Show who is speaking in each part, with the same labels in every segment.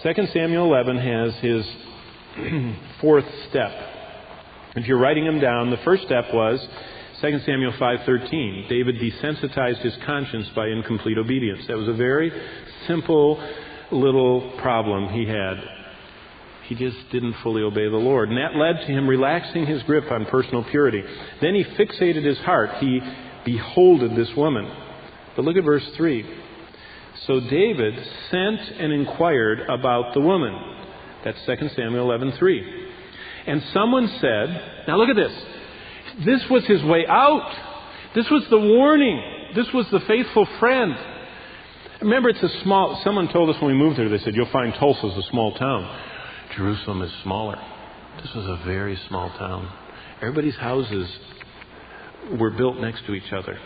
Speaker 1: 2 Samuel 11 has his fourth step. If you're writing them down, the first step was 2 Samuel 5:13. David desensitized his conscience by incomplete obedience. That was a very simple little problem he had. He just didn't fully obey the Lord. And that led to him relaxing his grip on personal purity. Then he fixated his heart. He beholded this woman. But look at verse 3. So David sent and inquired about the woman. That's 2 Samuel 11:3. And someone said, now look at this. This was his way out. This was the warning. This was the faithful friend. Remember, someone told us when we moved there, they said, you'll find Tulsa's a small town. Jerusalem is smaller. This was a very small town. Everybody's houses were built next to each other.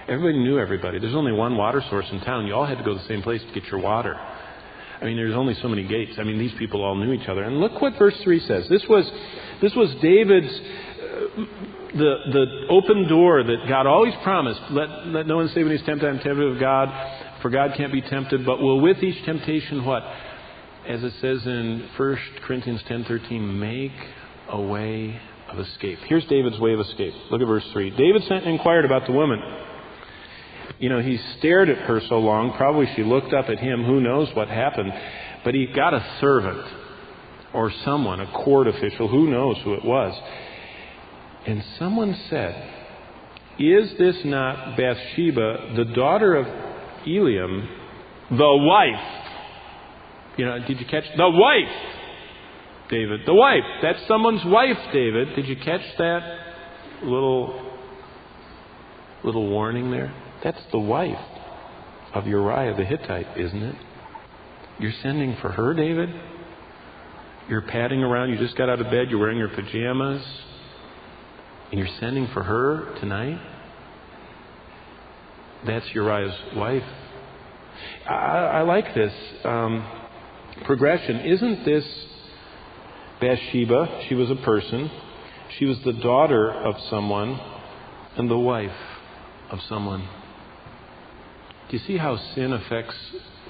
Speaker 1: Everybody knew everybody. There's only one water source in town. You all had to go to the same place to get your water. I mean, there's only so many gates. I mean, these people all knew each other. And look what verse 3 says. This was David's the open door that God always promised. Let no one say when he's tempted, I'm tempted of God, for God can't be tempted, but will with each temptation what? As it says in 1 Corinthians 10:13, make a way of escape. Here's David's way of escape. Look at verse 3. David sent and inquired about the woman. You know, he stared at her so long, probably she looked up at him. Who knows what happened? But he got a servant or someone, a court official, who knows who it was. And someone said, is this not Bathsheba, the daughter of Eliam, the wife? You know, did you catch? The wife, David. The wife. That's someone's wife, David. Did you catch that little warning there? That's the wife of Uriah the Hittite, isn't it? You're sending for her, David? You're padding around. You just got out of bed. You're wearing your pajamas. And you're sending for her tonight? That's Uriah's wife. I like this progression. Isn't this Bathsheba? She was a person. She was the daughter of someone and the wife of someone. Do you see how sin affects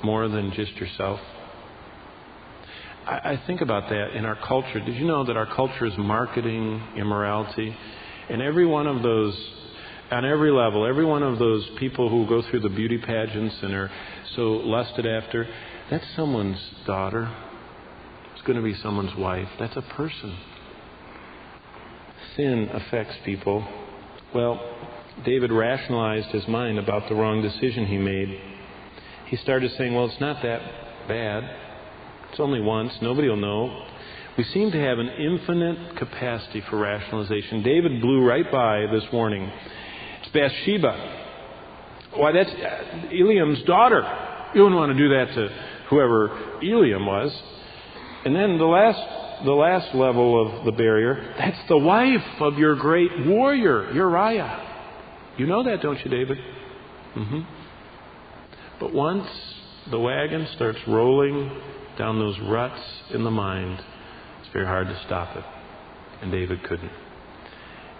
Speaker 1: more than just yourself? I think about that in our culture. Did you know that our culture is marketing immorality? And every one of those, on every level, every one of those people who go through the beauty pageants and are so lusted after, that's someone's daughter. It's going to be someone's wife. That's a person. Sin affects people. Well, David rationalized his mind about the wrong decision he made. He started saying, well, it's not that bad. It's only once. Nobody will know. We seem to have an infinite capacity for rationalization. David blew right by this warning. It's Bathsheba. Why, that's Eliam's daughter. You wouldn't want to do that to whoever Eliam was. And then the last level of the barrier, that's the wife of your great warrior, Uriah. You know that, don't you, David? Mm-hmm. But once the wagon starts rolling down those ruts in the mind, it's very hard to stop it. And David couldn't.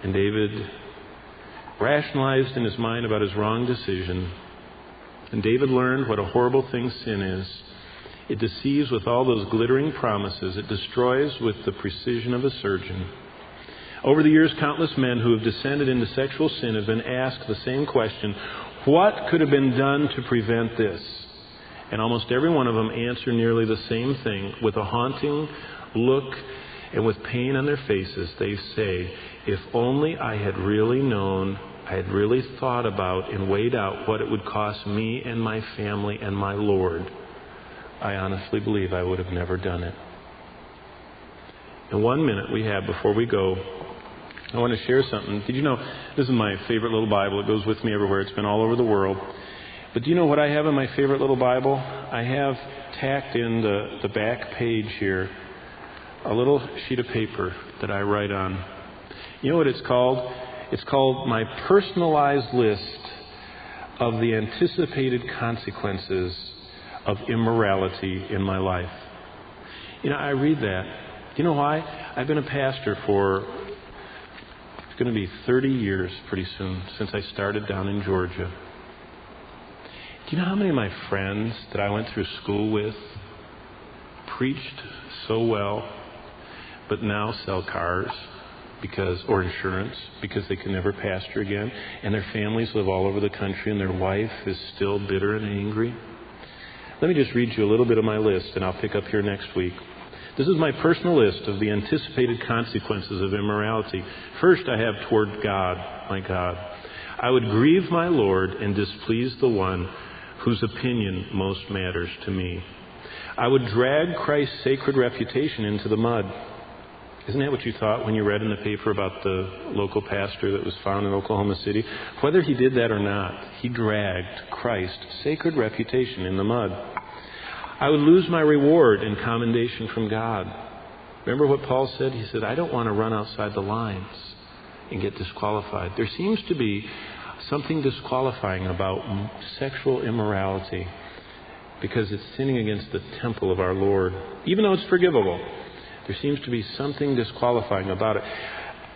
Speaker 1: And David rationalized in his mind about his wrong decision. And David learned what a horrible thing sin is. It deceives with all those glittering promises. It destroys with the precision of a surgeon. Over the years, countless men who have descended into sexual sin have been asked the same question: what could have been done to prevent this? And almost every one of them answer nearly the same thing. With a haunting look and with pain on their faces, they say, if only I had really known, I had really thought about and weighed out what it would cost me and my family and my Lord, I honestly believe I would have never done it. In 1 minute we have before we go, I want to share something. Did you know, this is my favorite little Bible. It goes with me everywhere. It's been all over the world. But do you know what I have in my favorite little Bible? I have tacked in the back page here a little sheet of paper that I write on. You know what it's called? It's called my personalized list of the anticipated consequences of immorality in my life. You know, I read that. Do you know why? I've been a pastor for, it's going to be 30 years pretty soon, since I started down in Georgia. Do you know how many of my friends that I went through school with preached so well, but now sell cars or insurance because they can never pastor again, and their families live all over the country, and their wife is still bitter and angry. Let me just read you a little bit of my list, and I'll pick up here next week. This is my personal list of the anticipated consequences of immorality. First, I have toward God, my God. I would grieve my Lord and displease the one whose opinion most matters to me. I would drag Christ's sacred reputation into the mud. Isn't that what you thought when you read in the paper about the local pastor that was found in Oklahoma City? Whether he did that or not, he dragged Christ's sacred reputation in the mud. I would lose my reward and commendation from God. Remember what Paul said? He said, I don't want to run outside the lines and get disqualified. There seems to be something disqualifying about sexual immorality because it's sinning against the temple of our Lord. Even though it's forgivable, there seems to be something disqualifying about it.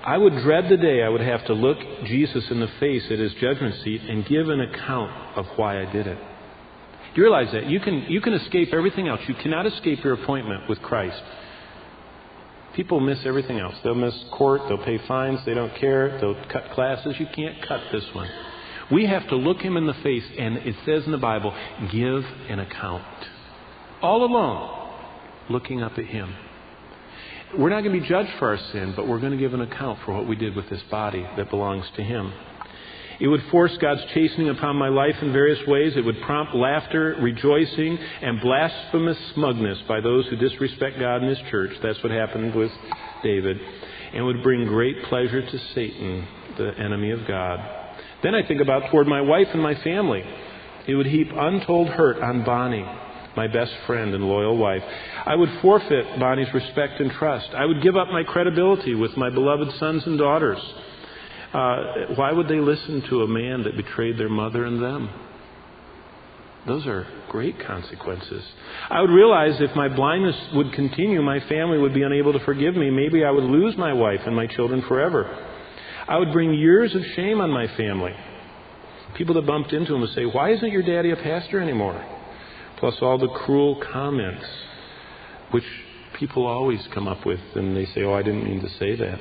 Speaker 1: I would dread the day I would have to look Jesus in the face at his judgment seat and give an account of why I did it. Do you realize that? You can escape everything else. You cannot escape your appointment with Christ. People miss everything else. They'll miss court. They'll pay fines. They don't care. They'll cut classes. You can't cut this one. We have to look him in the face, and it says in the Bible, give an account. All alone, looking up at him. We're not going to be judged for our sin, but we're going to give an account for what we did with this body that belongs to him. It would force God's chastening upon my life in various ways. It would prompt laughter, rejoicing, and blasphemous smugness by those who disrespect God and his church. That's what happened with David. And would bring great pleasure to Satan, the enemy of God. Then I think about toward my wife and my family. It would heap untold hurt on Bonnie, my best friend and loyal wife. I would forfeit Bonnie's respect and trust. I would give up my credibility with my beloved sons and daughters. Why would they listen to a man that betrayed their mother and them? Those are great consequences. I would realize if my blindness would continue, my family would be unable to forgive me. Maybe I would lose my wife and my children forever. I would bring years of shame on my family. People that bumped into him would say, why isn't your daddy a pastor anymore? Plus all the cruel comments, which people always come up with, and they say, oh, I didn't mean to say that.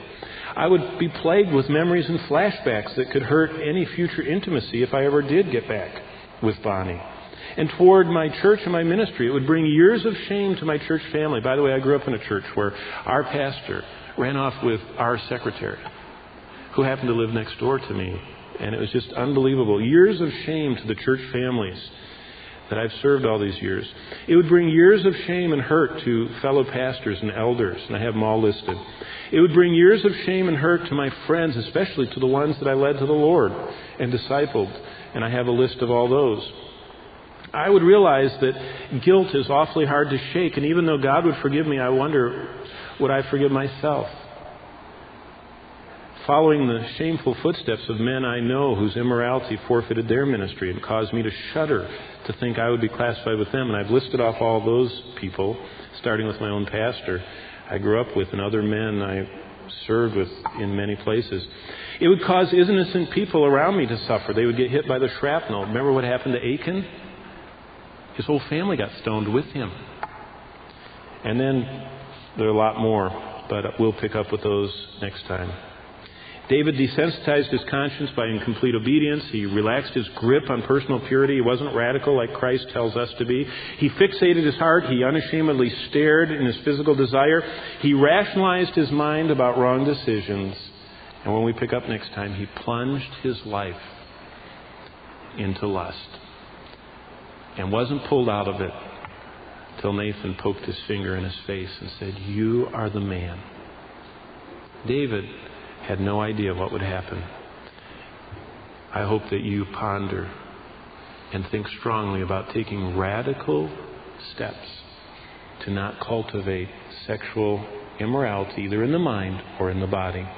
Speaker 1: I would be plagued with memories and flashbacks that could hurt any future intimacy if I ever did get back with Bonnie. And toward my church and my ministry, it would bring years of shame to my church family. By the way, I grew up in a church where our pastor ran off with our secretary, who happened to live next door to me. And it was just unbelievable. Years of shame to the church families that I've served all these years. It would bring years of shame and hurt to fellow pastors and elders, and I have them all listed. It would bring years of shame and hurt to my friends, especially to the ones that I led to the Lord and discipled, and I have a list of all those. I would realize that guilt is awfully hard to shake, and even though God would forgive me, I wonder, would I forgive myself? Following the shameful footsteps of men I know whose immorality forfeited their ministry and caused me to shudder to think I would be classified with them. And I've listed off all those people, starting with my own pastor I grew up with and other men I served with in many places. It would cause innocent people around me to suffer. They would get hit by the shrapnel. Remember what happened to Achan? His whole family got stoned with him. And then there are a lot more, but we'll pick up with those next time. David desensitized his conscience by incomplete obedience. He relaxed his grip on personal purity. He wasn't radical like Christ tells us to be. He fixated his heart. He unashamedly stared in his physical desire. He rationalized his mind about wrong decisions. And when we pick up next time, he plunged his life into lust and wasn't pulled out of it till Nathan poked his finger in his face and said, "You are the man." David had no idea what would happen. I hope that you ponder and think strongly about taking radical steps to not cultivate sexual immorality, either in the mind or in the body.